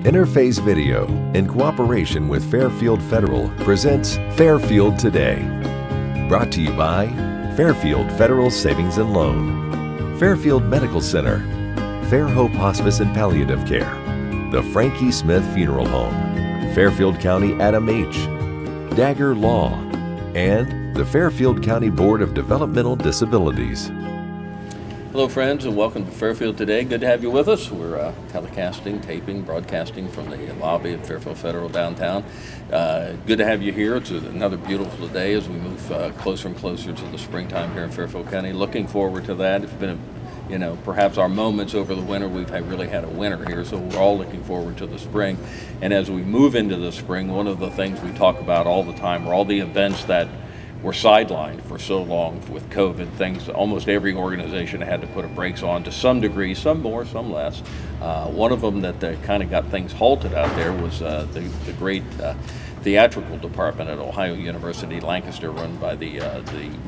Interface Video, in cooperation with Fairfield Federal, presents Fairfield Today. Brought to you by Fairfield Federal Savings and Loan, Fairfield Medical Center, Fair Hope Hospice and Palliative Care, the Frankie Smith Funeral Home, Fairfield County Adam H., Dagger Law, and the Fairfield County Board of Developmental Disabilities. Hello friends, and welcome to Fairfield Today. Good to have you with us. We're telecasting, taping, broadcasting from the lobby of Fairfield Federal downtown. Good to have you here. It's another beautiful day as we move closer and closer to the springtime here in Fairfield County. Looking forward to that. It's been perhaps our moments over the winter. We've really had a winter here, so we're all looking forward to the spring. And as we move into the spring, one of the things we talk about all the time are all the events that were sidelined for so long with COVID. Things, almost every organization had to put a brakes on to some degree, some more, some less. One of them that kind of got things halted out there was the great theatrical department at Ohio University, Lancaster, run by the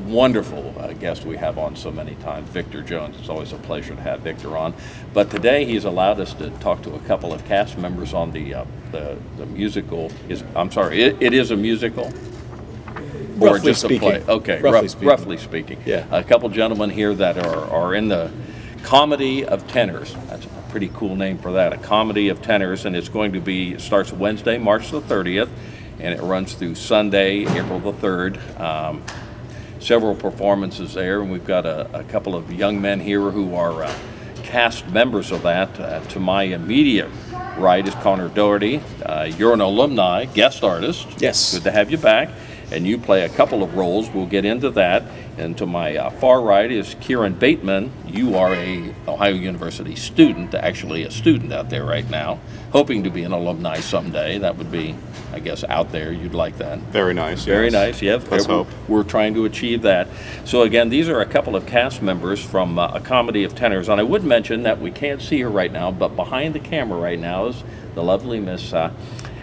wonderful guest we have on so many times, Victor Jones. It's always a pleasure to have Victor on. But today he's allowed us to talk to a couple of cast members on the musical. It is a musical? Or Roughly just speaking. a play? Okay, roughly speaking. Yeah. A couple gentlemen here that are in the Comedy of Tenors. That's a pretty cool name for that, a Comedy of Tenors, and it's going to be, starts Wednesday, March the 30th, and it runs through Sunday, April the 3rd. Several performances there, and we've got a couple of young men here who are cast members of that. To my immediate right is Connor Doherty. You're an alumni, guest artist. Yes. Good to have you back. And you play a couple of roles. We'll get into that. And to my far right is Kieran Bateman. You are a Ohio University student, actually a student out there right now, hoping to be an alumni someday. That would be, I guess, out there. You'd like that. Very nice. Very yes. nice, yeah. Let's hope. We're trying to achieve that. So again, these are a couple of cast members from A Comedy of Tenors. And I would mention that we can't see her right now, but behind the camera right now is the lovely Miss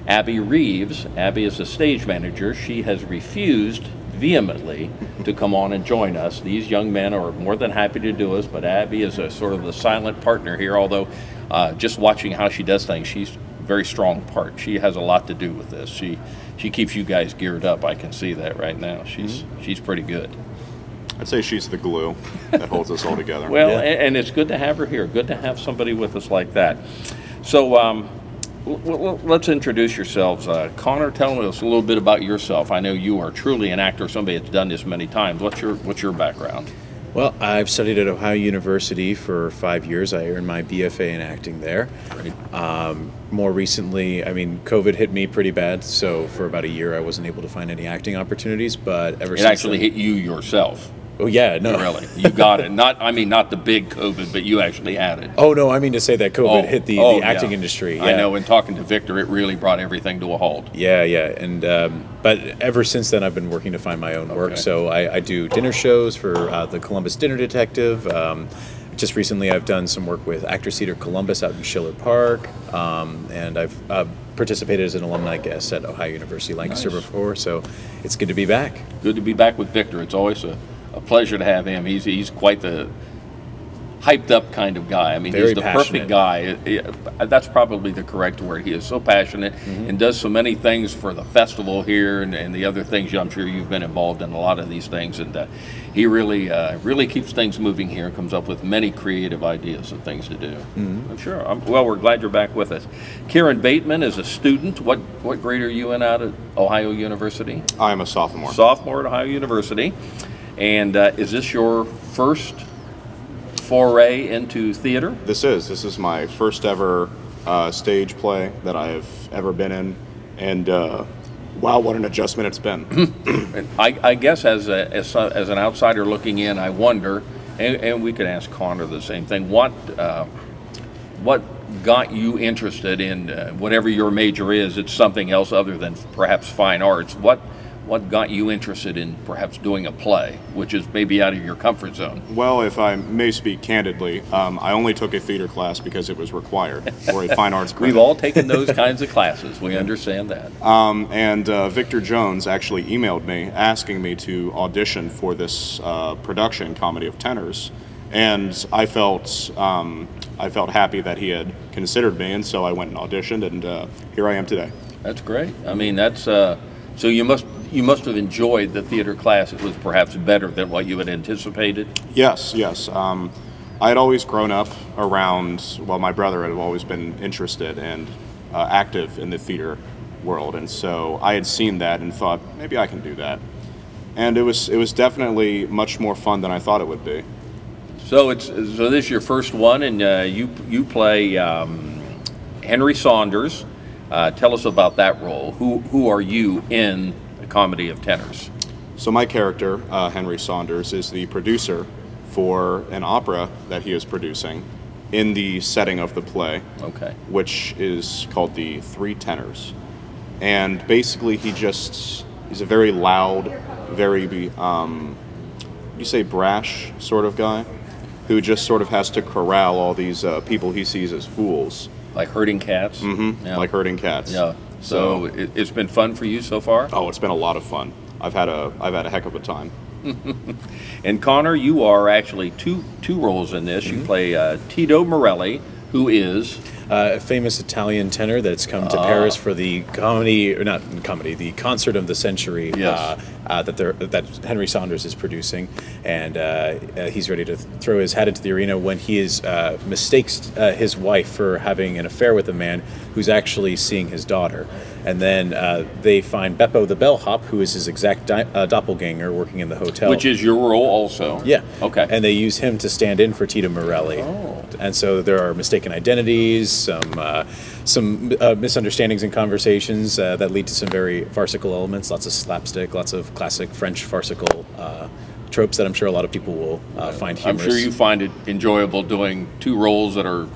Abby Reeves. Abby is the stage manager. She has refused vehemently to come on and join us. These young men are more than happy to do us, but Abby is a sort of the silent partner here, although just watching how she does things, she's a very strong part. She has a lot to do with this. She keeps you guys geared up. I can see that right now. She's pretty good. I'd say she's the glue that holds us all together. Well, Yeah. and it's good to have her here. Good to have somebody with us like that. So let's introduce yourselves. Connor, tell us a little bit about yourself. I know you are truly an actor, somebody that's done this many times. What's your background? Well, I've studied at Ohio University for 5 years. I earned my BFA in acting there. Great. More recently, COVID hit me pretty bad, so for about a year I wasn't able to find any acting opportunities, but ever It since actually then, hit you yourself. Oh yeah, no. Really? You got it. Not the big COVID, but you actually had it. Oh no, I mean to say that COVID hit the acting yeah. industry. Yeah. I know, and talking to Victor, it really brought everything to a halt. Yeah, and but ever since then I've been working to find my own work. Okay. So I do dinner shows for the Columbus Dinner Detective. Just recently I've done some work with Actors Theater Columbus out in Schiller Park, and I've participated as an alumni guest at Ohio University Lancaster before. So it's good to be back. Good to be back with Victor. It's always a pleasure to have him. He's quite the hyped up kind of guy. I mean, Very he's the passionate. perfect guy. That's probably the correct word. He is so passionate and does so many things for the festival here and the other things. I'm sure you've been involved in a lot of these things, and he really keeps things moving here and comes up with many creative ideas and things to do. I'm sure. Well, we're glad you're back with us. Kieran Bateman is a student. What grade are you in out at Ohio University? I'm a sophomore. Sophomore at Ohio University. And is this your first foray into theater? This is my first ever stage play that I've ever been in, and wow, what an adjustment it's been. And I guess as an outsider looking in, I wonder, and we could ask Connor the same thing. What got you interested in whatever your major is? It's something else other than perhaps fine arts. What got you interested in perhaps doing a play, which is maybe out of your comfort zone? Well, if I may speak candidly, I only took a theater class because it was required for a fine arts credit. We've all taken those kinds of classes. We understand that. And Victor Jones actually emailed me asking me to audition for this production, Comedy of Tenors. and I felt happy that he had considered me, and so I went and auditioned, and here I am today. That's great. I mean, that's so you must have enjoyed the theater class. It was perhaps better than what you had anticipated. Yes, yes. I had always grown up around. Well, my brother had always been interested and active in the theater world, and so I had seen that and thought maybe I can do that. And it was definitely much more fun than I thought it would be. So this is your first one, and you play Henry Saunders. Tell us about that role. Who are you in the Comedy of Tenors? So my character, Henry Saunders, is the producer for an opera that he is producing in the setting of the play, okay, which is called The Three Tenors. And basically he's a very loud, very, you say brash sort of guy, who just sort of has to corral all these people he sees as fools. Like herding cats? Mm-hmm, yeah. Like herding cats. Yeah. So it's been fun for you so far? Oh, it's been a lot of fun. I've had a heck of a time. And Connor, you are actually two roles in this. You play Tito Morelli, who is a famous Italian tenor that's come to Paris for the the concert of the century. Yes. That Henry Saunders is producing, and he's ready to throw his hat into the arena when he mistakes his wife for having an affair with a man who's actually seeing his daughter. And then they find Beppo the bellhop, who is his exact doppelganger working in the hotel. Which is your role also? Yeah. Okay. And they use him to stand in for Tito Morelli. Oh. And so there are mistaken identities, some misunderstandings in conversations that lead to some very farcical elements, lots of slapstick, lots of classic French farcical tropes that I'm sure a lot of people will find humorous. I'm sure you find it enjoyable doing two roles that are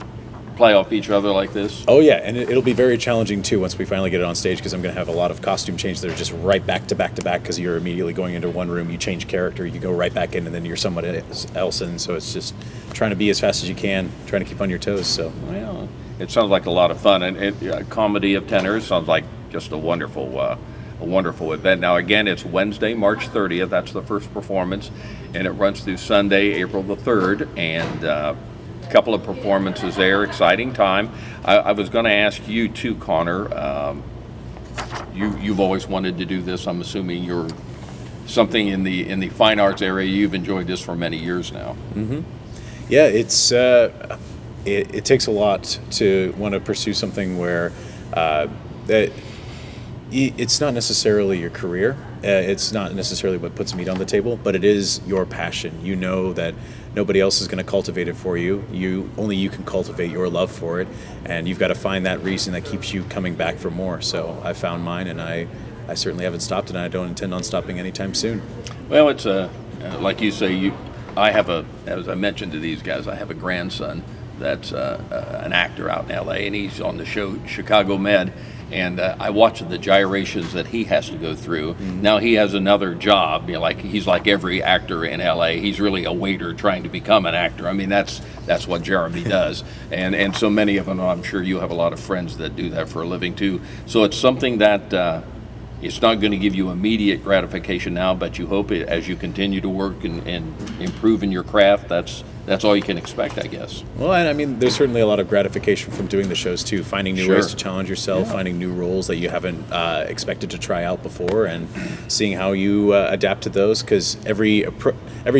play off each other like this. Oh yeah, and it'll be very challenging too once we finally get it on stage, because I'm going to have a lot of costume changes that are just right back to back to back, because you're immediately going into one room, you change character, you go right back in, and then you're someone else, and so it's just trying to be as fast as you can, trying to keep on your toes. So well, it sounds like a lot of fun, and Comedy of Tenors sounds like just a wonderful event. Now again, it's Wednesday, March 30th. That's the first performance, and it runs through Sunday, April the 3rd, and couple of performances there. Exciting time. I was going to ask you too, Connor. You've always wanted to do this. I'm assuming you're something in the fine arts area. You've enjoyed this for many years now. Mm-hmm. Yeah, it takes a lot to want to pursue something where it's not necessarily your career. It's not necessarily what puts meat on the table, but it is your passion. You know that nobody else is going to cultivate it for you. Only you can cultivate your love for it, and you've got to find that reason that keeps you coming back for more. So I found mine, and I certainly haven't stopped, and I don't intend on stopping anytime soon. Well, it's like you say, as I mentioned to these guys, I have a grandson that's an actor out in L.A., and he's on the show Chicago Med. And I watch the gyrations that he has to go through. Mm-hmm. Now he has another job. He's like every actor in LA. He's really a waiter trying to become an actor. I mean, that's what Jeremy does. And so many of them, I'm sure you have a lot of friends that do that for a living too. So it's something that it's not going to give you immediate gratification now, but you hope as you continue to work and improve in your craft, that's all you can expect, I guess. Well, and I mean, there's certainly a lot of gratification from doing the shows too, finding new ways to challenge yourself, finding new roles that you haven't expected to try out before, and seeing how you adapt to those, because every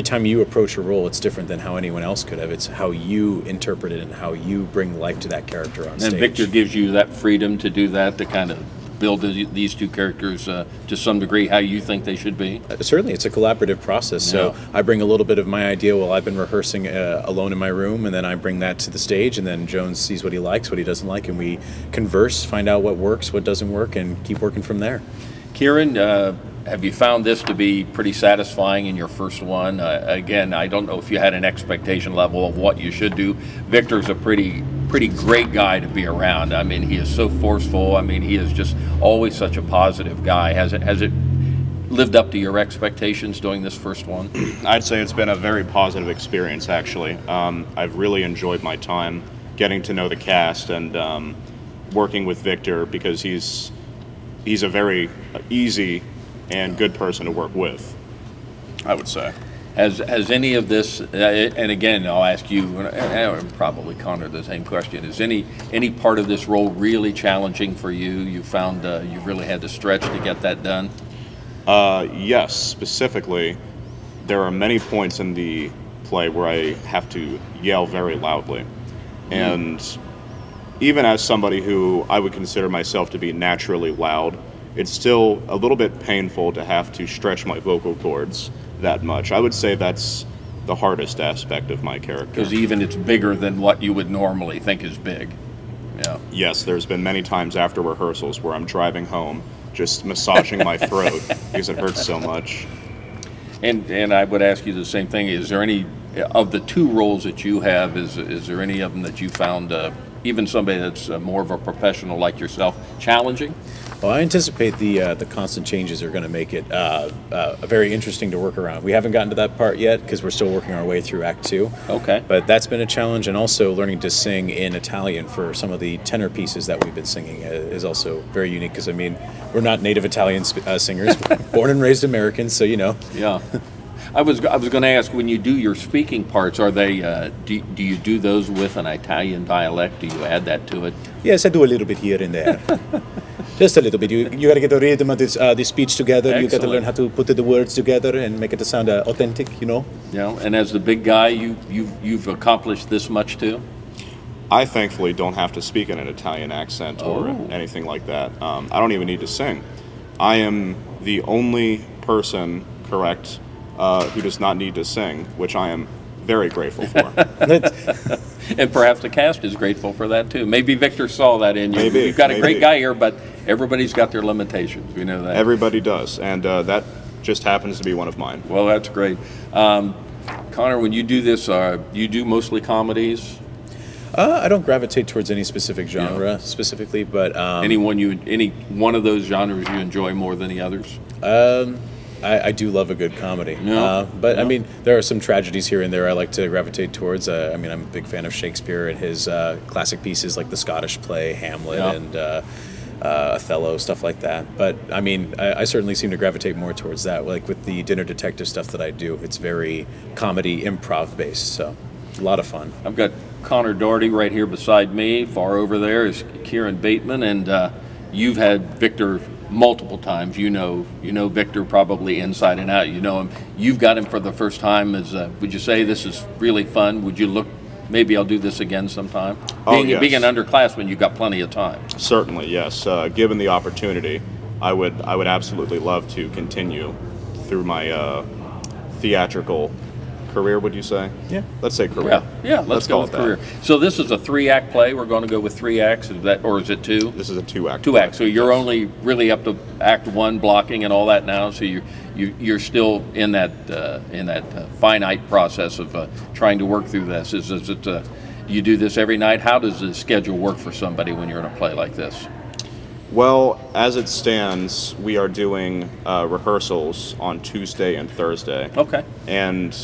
time you approach a role, it's different than how anyone else could have. It's how you interpret it and how you bring life to that character on stage. And Victor gives you that freedom to do that, to kind of build these two characters to some degree how you think they should be? Certainly, it's a collaborative process. So I bring a little bit of my idea while I've been rehearsing alone in my room, and then I bring that to the stage, and then Jones sees what he likes, what he doesn't like, and we converse, find out what works, what doesn't work, and keep working from there. Kieran, have you found this to be pretty satisfying in your first one? Again, I don't know if you had an expectation level of what you should do. Victor's a pretty great guy to be around. I mean, he is so forceful. I mean, he is just always such a positive guy. Has it lived up to your expectations doing this first one? I'd say it's been a very positive experience, actually. I've really enjoyed my time getting to know the cast and working with Victor, because he's a very easy and good person to work with, I would say. Has any of this, and again, I'll ask you, and probably Connor, the same question, is any part of this role really challenging for you? You found you really had to stretch to get that done? Yes, specifically, there are many points in the play where I have to yell very loudly. And even as somebody who I would consider myself to be naturally loud, it's still a little bit painful to have to stretch my vocal cords that much. I would say that's the hardest aspect of my character. Because even it's bigger than what you would normally think is big. Yeah. Yes, there's been many times after rehearsals where I'm driving home just massaging my throat because it hurts so much. And I would ask you the same thing. Is there any of the two roles that you have, is there any of them that you found, even somebody that's more of a professional like yourself, challenging? Well, I anticipate the constant changes are going to make it very interesting to work around. We haven't gotten to that part yet because we're still working our way through Act 2. Okay. But that's been a challenge, and also learning to sing in Italian for some of the tenor pieces that we've been singing is also very unique because, I mean, we're not native Italian singers, born and raised Americans, so you know. Yeah. I was going to ask, when you do your speaking parts, are they do you do those with an Italian dialect? Do you add that to it? Yes, I do a little bit here and there. Just a little bit. You got to get the rhythm of the speech together. Excellent. You got to learn how to put the words together and make it to sound authentic, you know. Yeah. And as the big guy, you've accomplished this much too. I thankfully don't have to speak in an Italian accent or anything like that. I don't even need to sing. I am the only person, correct, who does not need to sing, which I am very grateful for. And perhaps the cast is grateful for that too. Maybe Victor saw that in you. Maybe, You've got a great guy here, but everybody's got their limitations. We know that. Everybody does, and that just happens to be one of mine. Well, that's great. Connor, when you do this, you do mostly comedies? I don't gravitate towards any specific genre specifically, but any one of those genres you enjoy more than the others? I do love a good comedy. Yeah. But I mean, there are some tragedies here and there I like to gravitate towards. I mean, I'm a big fan of Shakespeare and his classic pieces like the Scottish play, Hamlet, and Othello, stuff like that. But I mean, I certainly seem to gravitate more towards that. Like with the dinner detective stuff that I do, it's very comedy, improv based, so a lot of fun. I've got Connor Doherty right here beside me. Far over there is Kieran Bateman, and you've had Victor multiple times. You know Victor probably inside and out. You know him. You've got him for the first time. Would you say this is really fun? Would you look, maybe I'll do this again sometime? Yes. Being an underclassman, you've got plenty of time. Certainly, yes. Given the opportunity, I would absolutely love to continue through my theatrical career, would you say? Yeah. Let's say career. Yeah, let's go with career. So this is a 3-act play. We're going to go with 3 acts. Is that, or is it 2? This is a 2-act. 2 acts. So you're only really up to Act 1 blocking and all that now. So you're still in that finite process of trying to work through this. Is it you do this every night? How does the schedule work for somebody when you're in a play like this? Well, as it stands, we are doing rehearsals on Tuesday and Thursday. Okay. And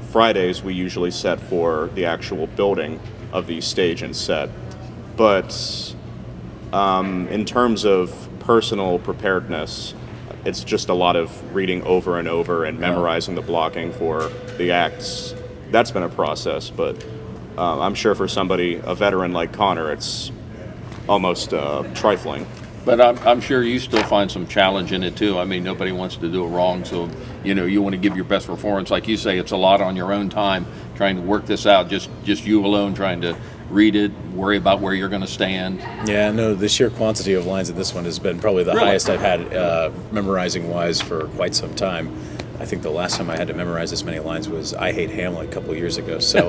Fridays we usually set for the actual building of the stage and set. But in terms of personal preparedness, it's just a lot of reading over and over and memorizing the blocking for the acts. That's been a process, but I'm sure for somebody, a veteran like Connor, it's almost trifling. But I'm sure you still find some challenge in it too. I mean, nobody wants to do it wrong, so you want to give your best performance. Like you say, it's a lot on your own time trying to work this out. Just you alone trying to read it, worry about where you're going to stand. Yeah, no, the sheer quantity of lines in this one has been probably the highest I've had memorizing wise for quite some time. I think the last time I had to memorize this many lines was I Hate Hamlet a couple of years ago. So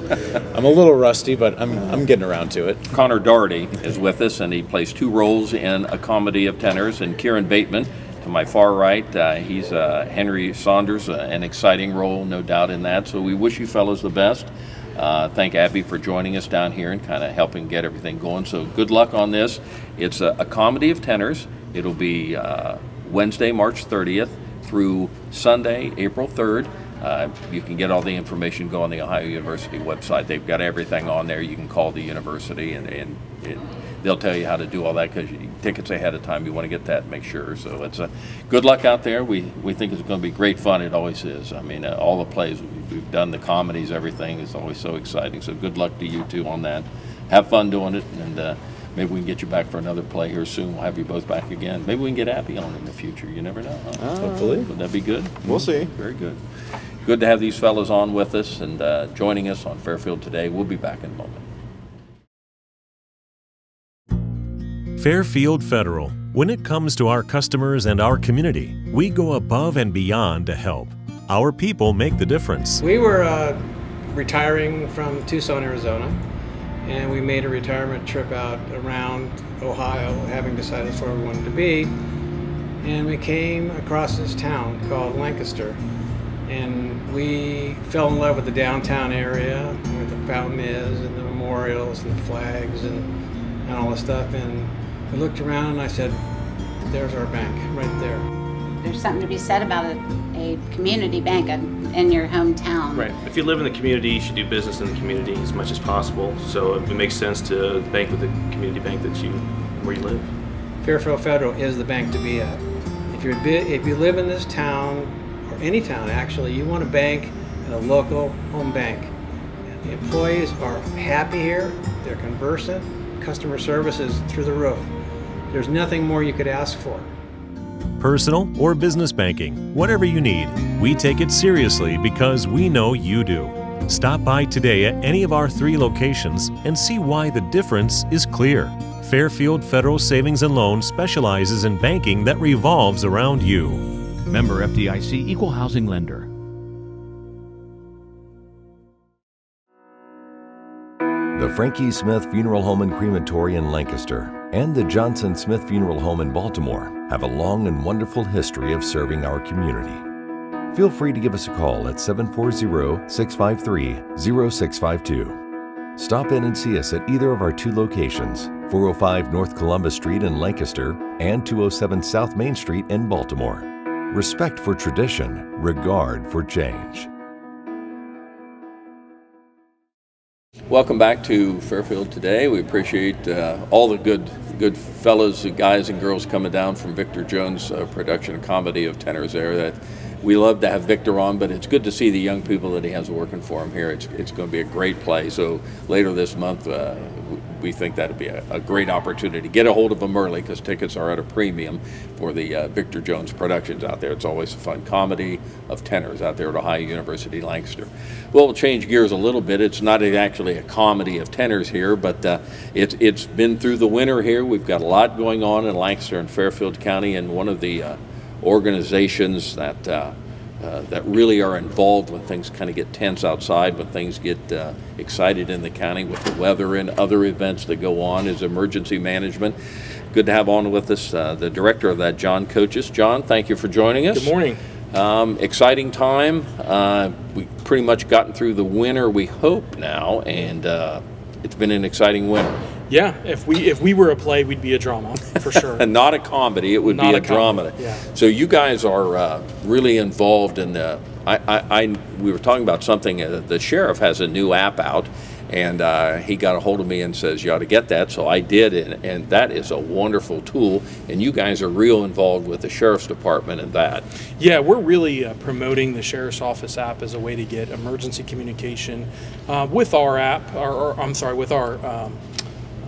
I'm a little rusty, but I'm getting around to it. Connor Doherty is with us, and he plays 2 roles in A Comedy of Tenors. And Kieran Bateman, to my far right, he's Henry Saunders, an exciting role, no doubt in that. So we wish you fellows the best. Thank Abby for joining us down here and kind of helping get everything going. So good luck on this. It's A Comedy of Tenors. It'll be Wednesday, March 30th. Through Sunday, April 3rd. You can get all the information, go on the Ohio University website. They've got everything on there. You can call the university and they'll tell you how to do all that, because tickets ahead of time, you want to get that and make sure. So it's good luck out there. We think it's going to be great fun. It always is. I mean, all the plays we've done, the comedies, everything is always so exciting. So good luck to you two on that. Have fun doing it, and maybe we can get you back for another play here soon. We'll have you both back again. Maybe we can get Abby on in the future. You never know. Huh? Hopefully. Would that be good? We'll see. Very good. Good to have these fellows on with us and joining us on Fairfield Today. We'll be back in a moment. Fairfield Federal. When it comes to our customers and our community, we go above and beyond to help. Our people make the difference. We were retiring from Tucson, Arizona, and we made a retirement trip out around Ohio, having decided that's where we wanted to be. And we came across this town called Lancaster, and we fell in love with the downtown area, where the fountain is, and the memorials, and the flags, and all this stuff. And I looked around and I said, there's our bank right there. There's something to be said about a community bank in your hometown. Right. If you live in the community, you should do business in the community as much as possible. So it makes sense to bank with the community bank where you live. Fairfield Federal is the bank to be at. If you live in this town, or any town actually, you want to bank at a local home bank. The employees are happy here, they're conversant, customer service is through the roof. There's nothing more you could ask for. Personal or business banking, whatever you need, we take it seriously because we know you do. Stop by today at any of our 3 locations and see why the difference is clear. Fairfield Federal Savings and Loan specializes in banking that revolves around you. Member FDIC, Equal Housing Lender. The Frankie Smith Funeral Home and Crematory in Lancaster and the Johnson Smith Funeral Home in Baltimore have a long and wonderful history of serving our community. Feel free to give us a call at 740-653-0652. Stop in and see us at either of our 2 locations, 405 North Columbus Street in Lancaster and 207 South Main Street in Baltimore. Respect for tradition, regard for change. Welcome back to Fairfield Today. We appreciate all the good fellows, guys and girls coming down from Victor Jones' production and comedy of Tenors there. That we love to have Victor on, but it's good to see the young people that he has working for him here. It's going to be a great play. So later this month, we think that'd be a great opportunity. Get a hold of them early, because tickets are at a premium for the Victor Jones productions out there. It's always a fun comedy of tenors out there at Ohio University Lancaster. Well, we'll change gears a little bit. It's not actually a comedy of tenors here, but it's been through the winter here. We've got a lot going on in Lancaster and Fairfield County, and one of the organizations that really are involved when things kind of get tense outside, when things get excited in the county with the weather and other events that go on, is emergency management. Good to have on with us the director of that, John Coaches. John, thank you for joining us. Good morning. Exciting time. We pretty much gotten through the winter, we hope now, and it's been an exciting winter. Yeah, if we were a play, we'd be a drama, for sure. And not a comedy, it would not be a drama. Yeah. So you guys are really involved in the, we were talking about something, the sheriff has a new app out, and he got a hold of me and says, you ought to get that, so I did, and that is a wonderful tool, and you guys are real involved with the sheriff's department in that. Yeah, we're really promoting the Sheriff's Office app as a way to get emergency communication with our app, with our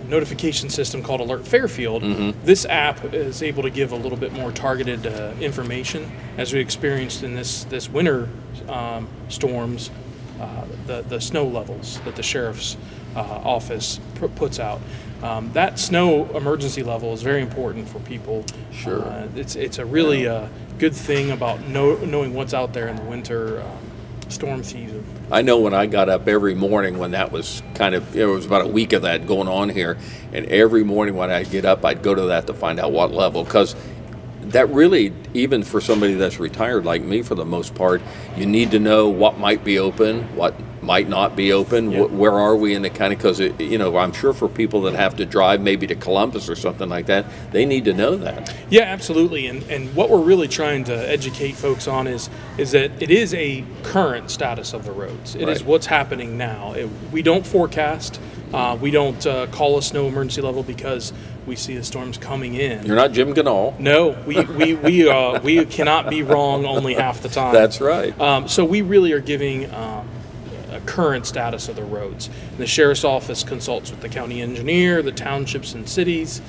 notification system called Alert Fairfield. Mm-hmm. This app is able to give a little bit more targeted information, as we experienced in this winter storms, the snow levels that the Sheriff's Office puts out. That snow emergency level is very important for people. Sure. It's a really good thing about knowing what's out there in the winter storm season. I know when I got up every morning when that was kind of, it was about a week of that going on here, and every morning when I'd get up, I'd go to that to find out what level, because that really, even for somebody that's retired like me for the most part, you need to know what might be open, what might not be open? Yeah. Where are we in the county? Because, I'm sure for people that have to drive maybe to Columbus or something like that, they need to know that. Yeah, absolutely. And what we're really trying to educate folks on is that it is a current status of the roads. It is what's happening now. We don't forecast. We don't call a snow emergency level because we see the storms coming in. You're not Jim Ganal. No, we cannot be wrong only half the time. That's right. So we really are giving a current status of the roads. The sheriff's office consults with the county engineer, the townships and cities,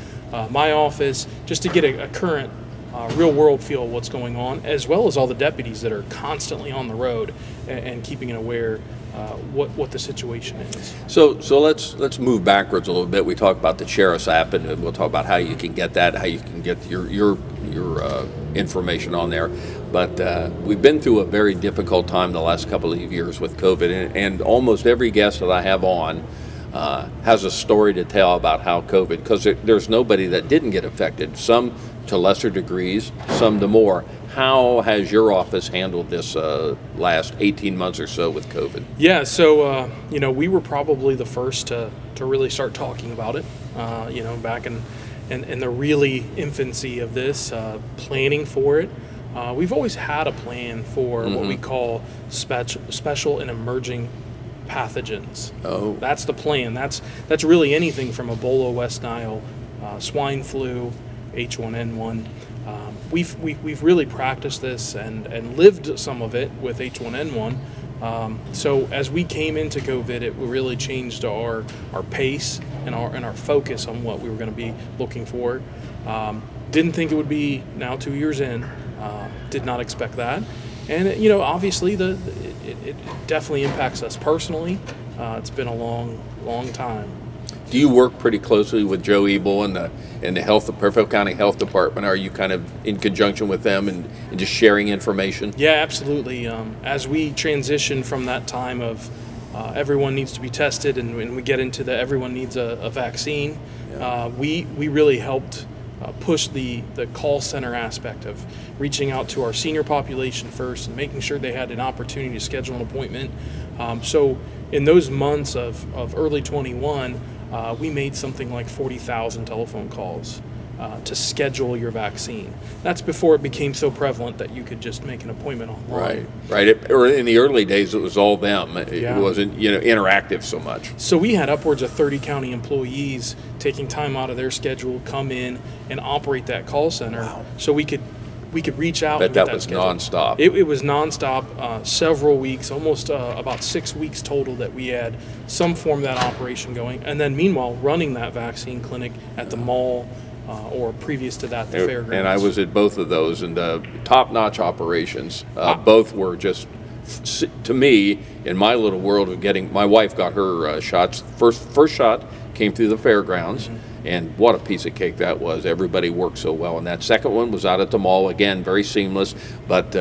my office, just to get a current real world feel of what's going on, as well as all the deputies that are constantly on the road and keeping it aware what the situation is. So let's move backwards a little bit. We talk about the sheriff's app, and we'll talk about how you can get that, how you can get your information on there. But we've been through a very difficult time the last couple of years with COVID, and almost every guest that I have on has a story to tell about how COVID, because there's nobody that didn't get affected, some to lesser degrees, some to more. How has your office handled this last 18 months or so with COVID? Yeah, so we were probably the first to really start talking about it. Back in the really infancy of this, planning for it. We've always had a plan for what we call special and emerging pathogens. Oh, that's the plan. That's really anything from Ebola, West Nile, swine flu, H1N1. We've really practiced this and lived some of it with H1N1. So as we came into COVID, it really changed our pace and our focus on what we were going to be looking for. Didn't think it would be now 2 years in. Did not expect that. And obviously it definitely impacts us personally. It's been a long time. Do you work pretty closely with Joe Ebel and the Fairfield County Health Department? Are you kind of in conjunction with them and just sharing information? Yeah, absolutely. As we transition from that time of everyone needs to be tested, and when we get into the everyone needs a vaccine, we really helped push the call center aspect of reaching out to our senior population first and making sure they had an opportunity to schedule an appointment. So in those months of early 21, we made something like 40,000 telephone calls to schedule your vaccine. That's before it became so prevalent that you could just make an appointment online. Right. Or in the early days, it was all them. It wasn't interactive so much. So we had upwards of 30 county employees taking time out of their schedule, come in and operate that call center. Wow. So we could reach out. But that was nonstop. It was nonstop, several weeks, almost about 6 weeks total that we had some form of that operation going. And then meanwhile, running that vaccine clinic at the mall or previous to that, the fairgrounds. And I was at both of those, and top-notch operations. Both were just, to me, in my little world of getting, my wife got her shots. First shot came through the fairgrounds. And what a piece of cake that was. Everybody worked so well. And that second one was out at the mall, again, very seamless. But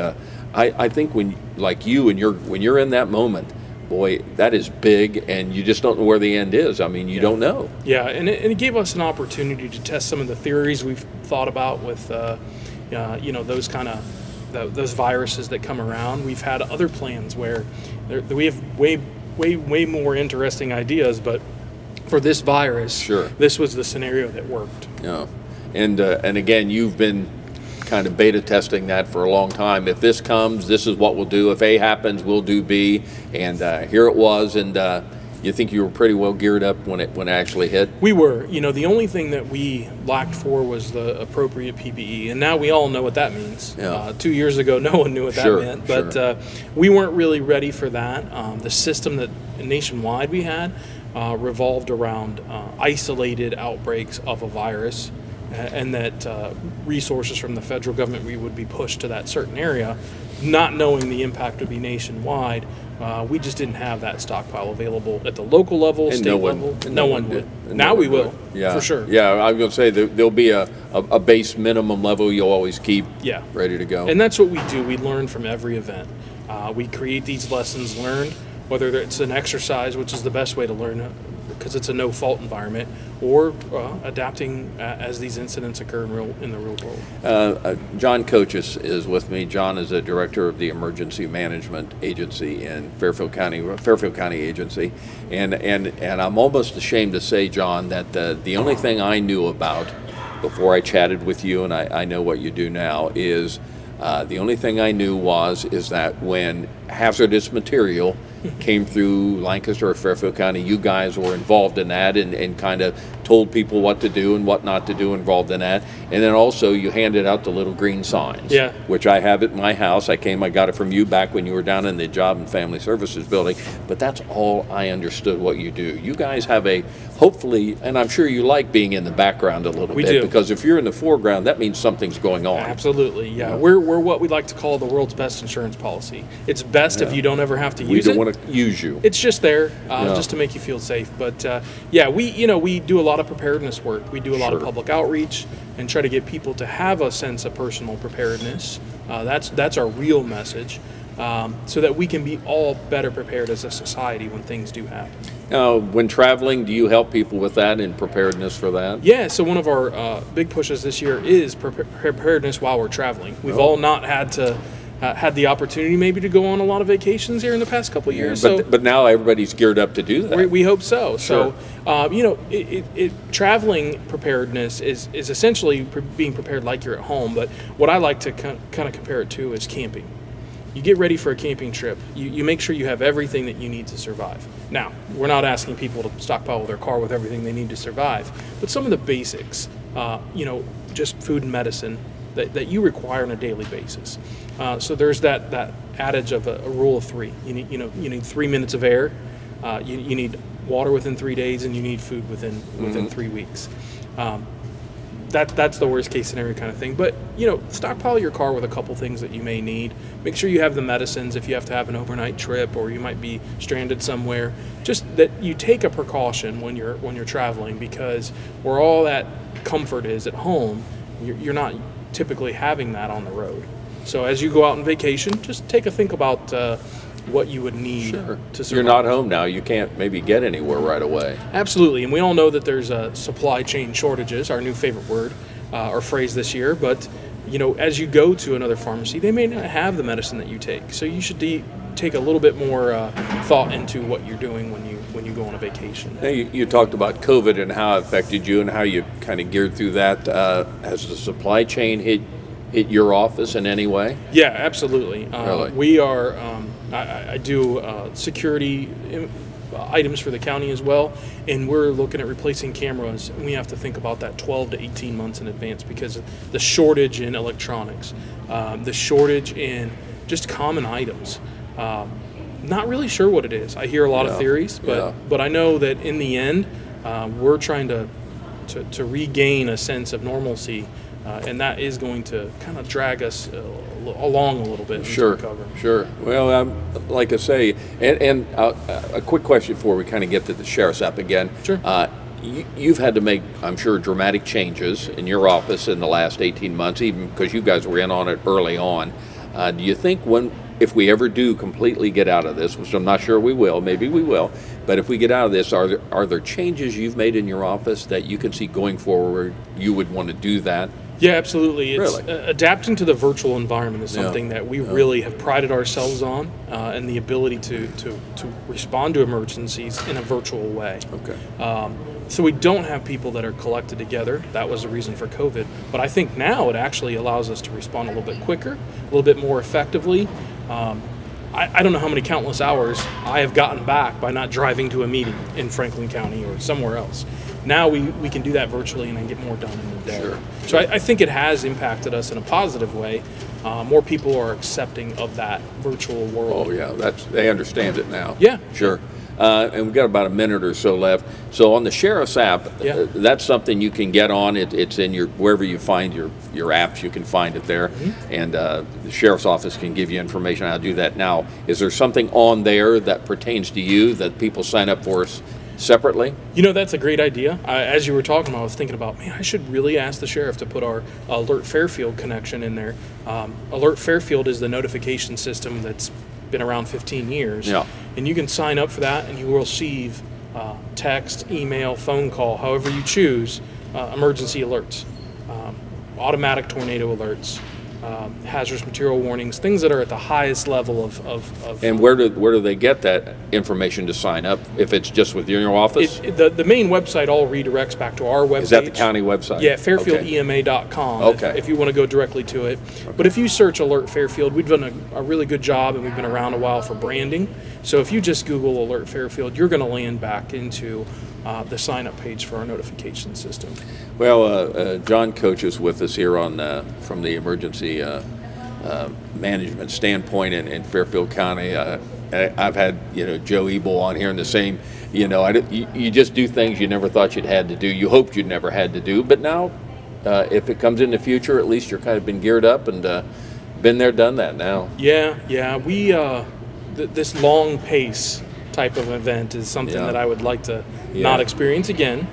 I think when you're in that moment, boy, that is big, and you just don't know where the end is. I mean, you don't know. Yeah, and it gave us an opportunity to test some of the theories we've thought about with, those kind of those viruses that come around. We've had other plans where we have way more interesting ideas, but for this virus, this was the scenario that worked. Yeah, and again, you've been kind of beta testing that for a long time. If this comes, this is what we'll do. If A happens, we'll do B. And here it was. And you think you were pretty well geared up when it actually hit? We were. The only thing that we lacked for was the appropriate PPE, and now we all know what that means. 2 years ago, no one knew what that meant, but we weren't really ready for that. The system that nationwide we had revolved around isolated outbreaks of a virus, and that resources from the federal government would be pushed to that certain area, not knowing the impact would be nationwide. We just didn't have that stockpile available at the local level, state level. No one would. Now we will, for sure. Yeah, I was going to say there'll be a base minimum level you'll always keep ready to go. And that's what we do. We learn from every event. We create these lessons learned, whether it's an exercise, which is the best way to learn because it's a no-fault environment, or adapting as these incidents occur in the real world. John Coaches is with me. John is a director of the Emergency Management Agency in Fairfield County Agency, and I'm almost ashamed to say, John, that the only thing I knew about before I chatted with you, and I know what you do now, is the only thing I knew is that when hazardous material came through Lancaster or Fairfield County, you guys were involved in that and kind of told people what to do and what not to do involved in that. And then also you handed out the little green signs, yeah, which I have at my house. I got it from you back when you were down in the Job and Family Services building. But that's all I understood what you do. You guys have hopefully, and I'm sure you like being in the background a little bit. We do. Because if you're in the foreground, that means something's going on. Absolutely, yeah. We're what we like to call the world's best insurance policy. It's best if you don't ever have to use it. We don't want to use you. It's just there, just to make you feel safe. But we do a lot of preparedness work. We do a lot of public outreach and try to get people to have a sense of personal preparedness. That's our real message, so that we can be all better prepared as a society when things do happen. When traveling, do you help people with that and preparedness for that? Yeah, so one of our big pushes this year is preparedness while we're traveling. We've all not had the opportunity maybe to go on a lot of vacations here in the past couple of years. But now everybody's geared up to do that. We hope so. Sure. So, traveling preparedness is essentially being prepared like you're at home. But what I like to kind of compare it to is camping. You get ready for a camping trip. You make sure you have everything that you need to survive. Now, we're not asking people to stockpile their car with everything they need to survive, but some of the basics, just food and medicine that you require on a daily basis. So there's that adage of a rule of three. You need 3 minutes of air. You need water within 3 days, and you need food within 3 weeks. That's the worst case scenario kind of thing. But stockpile your car with a couple things that you may need. Make sure you have the medicines if you have to have an overnight trip or you might be stranded somewhere. Just that you take a precaution when you're traveling, because where all that comfort is at home, you're not typically having that on the road. So as you go out on vacation, just take a think about what you would need to survive. You're not home now. You can't maybe get anywhere right away. Absolutely, and we all know that there's supply chain shortages, our new favorite word or phrase this year. But as you go to another pharmacy, they may not have the medicine that you take. So you should take a little bit more thought into what you're doing when you go on a vacation. Now, you talked about COVID and how it affected you and how you kind of geared through that. Has the supply chain hit your office in any way? Yeah, absolutely. Really? We are. I do security items for the county as well, and we're looking at replacing cameras, and we have to think about that 12 to 18 months in advance because of the shortage in electronics, the shortage in just common items. Not really sure what it is. I hear a lot of theories, but I know that in the end, we're trying to regain a sense of normalcy, and that is going to kind of drag us along a little bit. Sure. Well, like I say, and a quick question before we kind of get to the sheriff's app again. Sure. You've had to make, I'm sure, dramatic changes in your office in the last 18 months, even because you guys were in on it early on. Do you think if we ever do completely get out of this, which I'm not sure we will, maybe we will, but if we get out of this, are there changes you've made in your office that you can see going forward you would want to do that? Yeah, absolutely. It's, really? Adapting to the virtual environment is something that we really have prided ourselves on, and the ability to respond to emergencies in a virtual way. Okay. So we don't have people that are collected together. That was the reason for COVID. But I think now it actually allows us to respond a little bit quicker, a little bit more effectively. I don't know how many countless hours I have gotten back by not driving to a meeting in Franklin County or somewhere else. Now we can do that virtually and then get more done in a day. Sure. So I think it has impacted us in a positive way. More people are accepting of that virtual world. Oh yeah, they understand it now. Yeah. Sure. And we've got about a minute or so left. So on the sheriff's app, that's something you can get on. It's in wherever you find your apps, you can find it there. Mm-hmm. And the sheriff's office can give you information on how to do that. Now, is there something on there that pertains to you that people sign up for separately? That's a great idea. As you were talking about, I was thinking about, man, I should really ask the sheriff to put our Alert Fairfield connection in there. Alert Fairfield is the notification system that's been around 15 years. Yeah. And you can sign up for that, and you will receive text, email, phone call, however you choose, emergency alerts, automatic tornado alerts, hazardous material warnings, things that are at the highest level of And where do they get that information to sign up if it's just within your office? The main website all redirects back to our website. Is that the county website? Yeah, fairfieldema.com. Okay. If you want to go directly to it. Okay. But if you search Alert Fairfield, we've done a really good job, and we've been around a while for branding. So if you just Google Alert Fairfield, you're going to land back into the sign-up page for our notification system. Well, John coaches with us here on from the emergency management standpoint in Fairfield County. I've had Joe Ebel on here in the same. You just do things you never thought you'd had to do. You hoped you'd never had to do, but now, if it comes in the future, at least you're kind of been geared up and been there, done that now. Yeah. We this long pace type of event is something that I would like to not experience again.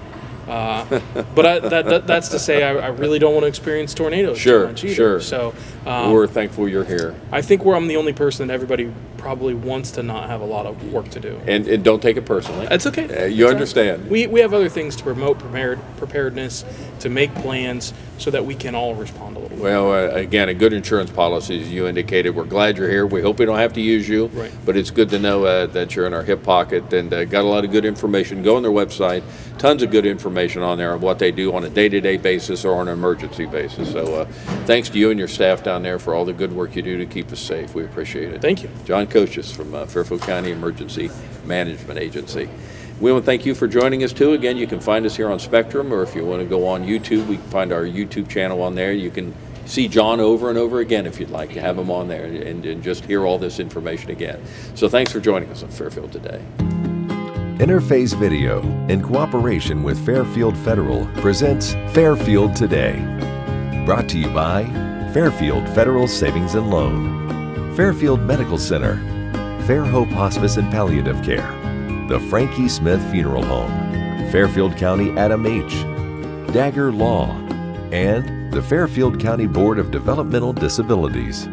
But that's to say I really don't want to experience tornadoes too much either. Sure. So we're thankful you're here. I think I'm the only person that everybody probably wants to not have a lot of work to do. And don't take it personally. That's okay. You understand. Right. We have other things to promote preparedness, to make plans so that we can all respond a little bit. Well, again, a good insurance policy, as you indicated. We're glad you're here. We hope we don't have to use you. Right. But it's good to know that you're in our hip pocket and got a lot of good information. Go on their website. Tons of good information on there of what they do on a day-to-day basis or on an emergency basis. So thanks to you and your staff down there for all the good work you do to keep us safe. We appreciate it. Thank you. John Coaches from Fairfield County Emergency Management Agency. We want to thank you for joining us too. Again, you can find us here on Spectrum, or if you want to go on YouTube, we can find our YouTube channel on there. You can see John over and over again if you'd like to have him on there and just hear all this information again. So thanks for joining us on Fairfield Today. Interface Video, in cooperation with Fairfield Federal, presents Fairfield Today. Brought to you by Fairfield Federal Savings and Loan, Fairfield Medical Center, Fair Hope Hospice and Palliative Care, the Frankie Smith Funeral Home, Fairfield County Adam H., Dagger Law, and the Fairfield County Board of Developmental Disabilities.